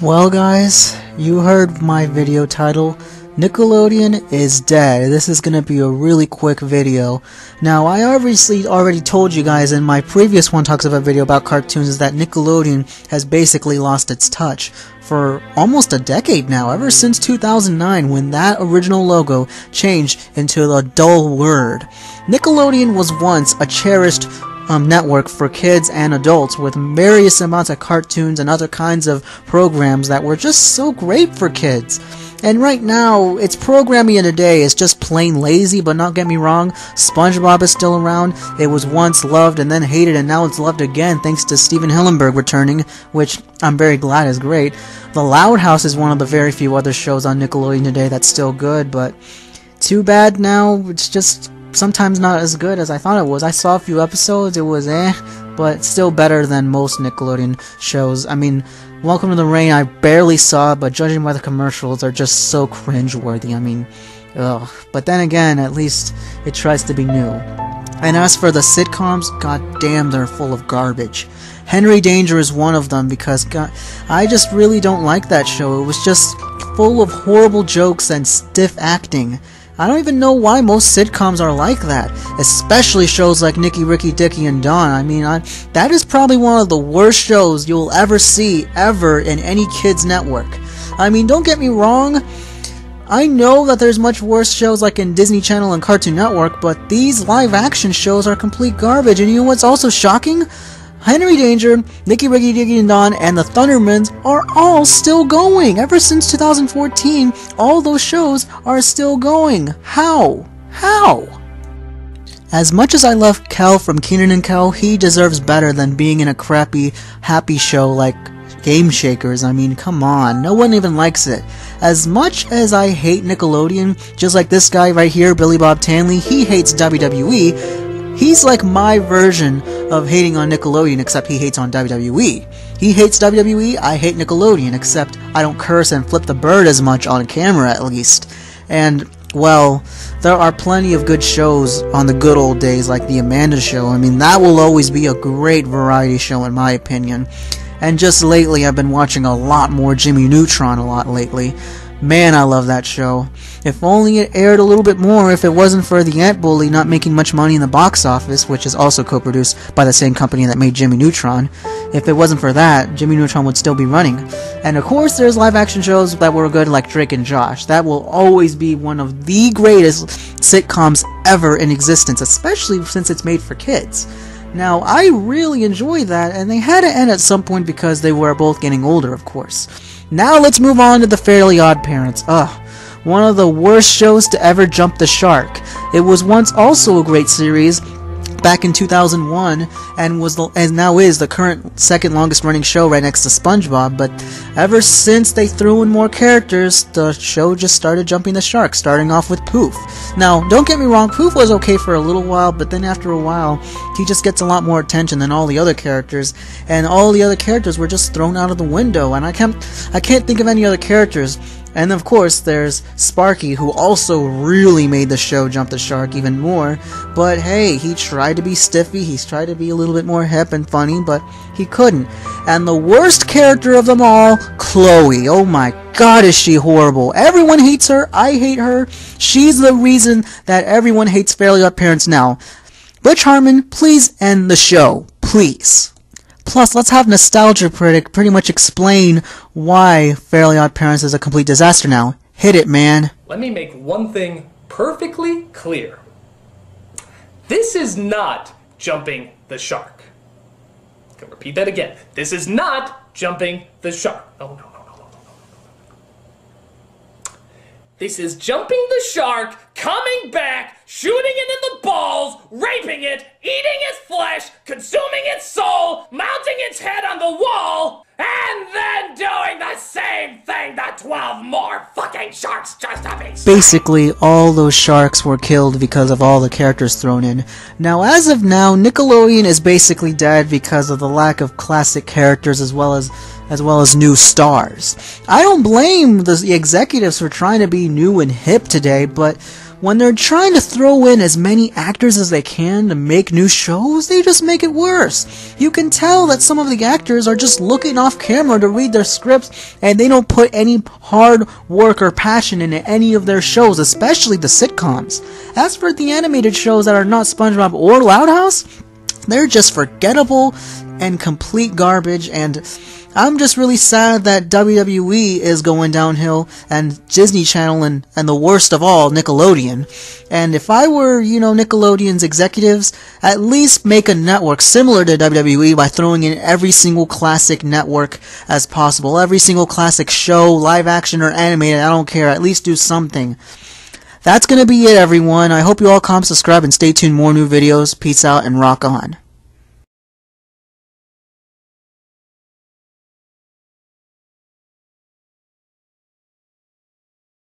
Well guys, you heard my video title, Nickelodeon is dead. This is gonna be a really quick video. Now I obviously already told you guys in my previous One Talks About video about cartoons is that Nickelodeon has basically lost its touch for almost a decade now, ever since 2009 when that original logo changed into the dull word. Nickelodeon was once a cherished network for kids and adults with various amounts of cartoons and other kinds of programs that were just so great for kids. And right now, its programming in today is just plain lazy, but not get me wrong, SpongeBob is still around. It was once loved and then hated, and now it's loved again thanks to Steven Hillenburg returning, which I'm very glad is great. The Loud House is one of the very few other shows on Nickelodeon today that's still good, but too bad now, it's just sometimes not as good as I thought it was. I saw a few episodes, it was but still better than most Nickelodeon shows. I mean, Welcome to the Rain I barely saw, but judging by the commercials, are just so cringeworthy. I mean, ugh. But then again, at least it tries to be new. And as for the sitcoms, god damn, they're full of garbage. Henry Danger is one of them because I just really don't like that show. It was just full of horrible jokes and stiff acting. I don't even know why most sitcoms are like that, especially shows like Nicky, Ricky, Dicky, and Dawn. I mean, that is probably one of the worst shows you'll ever see, ever, in any kid's network. I mean, don't get me wrong, I know that there's much worse shows like in Disney Channel and Cartoon Network, but these live-action shows are complete garbage, and you know what's also shocking? Henry Danger, Nicky, Ricky, Dicky, and Dawn, and the Thundermans are all still going. Ever since 2014, all those shows are still going. How? How? As much as I love Kel from Kenan and Kel, he deserves better than being in a crappy, happy show like Game Shakers. I mean, come on, no one even likes it. As much as I hate Nickelodeon, just like this guy right here, Billy Bob Tanley, he hates WWE. He's like my version of hating on Nickelodeon, except he hates on WWE. He hates WWE, I hate Nickelodeon, except I don't curse and flip the bird as much on camera, at least. And, well, there are plenty of good shows on the good old days, like The Amanda Show. I mean, that will always be a great variety show, in my opinion. And just lately, I've been watching a lot more Jimmy Neutron a lot lately. Man, I love that show. If only it aired a little bit more if it wasn't for the Ant Bully not making much money in the box office, which is also co-produced by the same company that made Jimmy Neutron. If it wasn't for that, Jimmy Neutron would still be running. And of course, there's live-action shows that were good like Drake and Josh. That will always be one of the greatest sitcoms ever in existence, especially since it's made for kids. Now, I really enjoy that, and they had to end at some point because they were both getting older, of course. Now let's move on to the Fairly Odd Parents. One of the worst shows to ever jump the shark. It was once also a great series back in 2001 and now is the current second longest running show right next to SpongeBob, but ever since they threw in more characters, the show just started jumping the shark, starting off with Poof. Now, don't get me wrong, Poof was okay for a little while, but then after a while, he just gets a lot more attention than all the other characters, and all the other characters were just thrown out of the window, and I can't think of any other characters. And of course, there's Sparky, who also really made the show jump the shark even more. But hey, he tried to be stiffy, he's tried to be a little bit more hip and funny, but he couldn't. And the worst character of them all, Chloe. Oh my god, is she horrible. Everyone hates her, I hate her. She's the reason that everyone hates Fairly Odd Parents now. Butch Harmon, please end the show. Please. Plus, let's have Nostalgia Critic pretty much explain why Fairly Odd Parents is a complete disaster now. Hit it, man. Let me make one thing perfectly clear. This is not jumping the shark. I can repeat that again. This is not jumping the shark. No. This is jumping the shark, coming back, shooting it in the balls, raping it, eating its flesh, consuming its soul, mounting its head on the wall, and then doing the same thing to 12 more fucking sharks just to be... Basically, all those sharks were killed because of all the characters thrown in. Now, as of now, Nickelodeon is basically dead because of the lack of classic characters as well as new stars. I don't blame the executives for trying to be new and hip today, but when they're trying to throw in as many actors as they can to make new shows, they just make it worse. You can tell that some of the actors are just looking off camera to read their scripts, and they don't put any hard work or passion into any of their shows, especially the sitcoms. As for the animated shows that are not SpongeBob or Loud House, they're just forgettable and complete garbage, and I'm just really sad that WWE is going downhill, and Disney Channel, and the worst of all, Nickelodeon. And if I were, Nickelodeon's executives, at least make a network similar to WWE by throwing in every single classic network as possible. Every single classic show, live action or animated, I don't care, at least do something. That's gonna be it, everyone. I hope you all comment, subscribe, and stay tuned. More new videos. Peace out and rock on.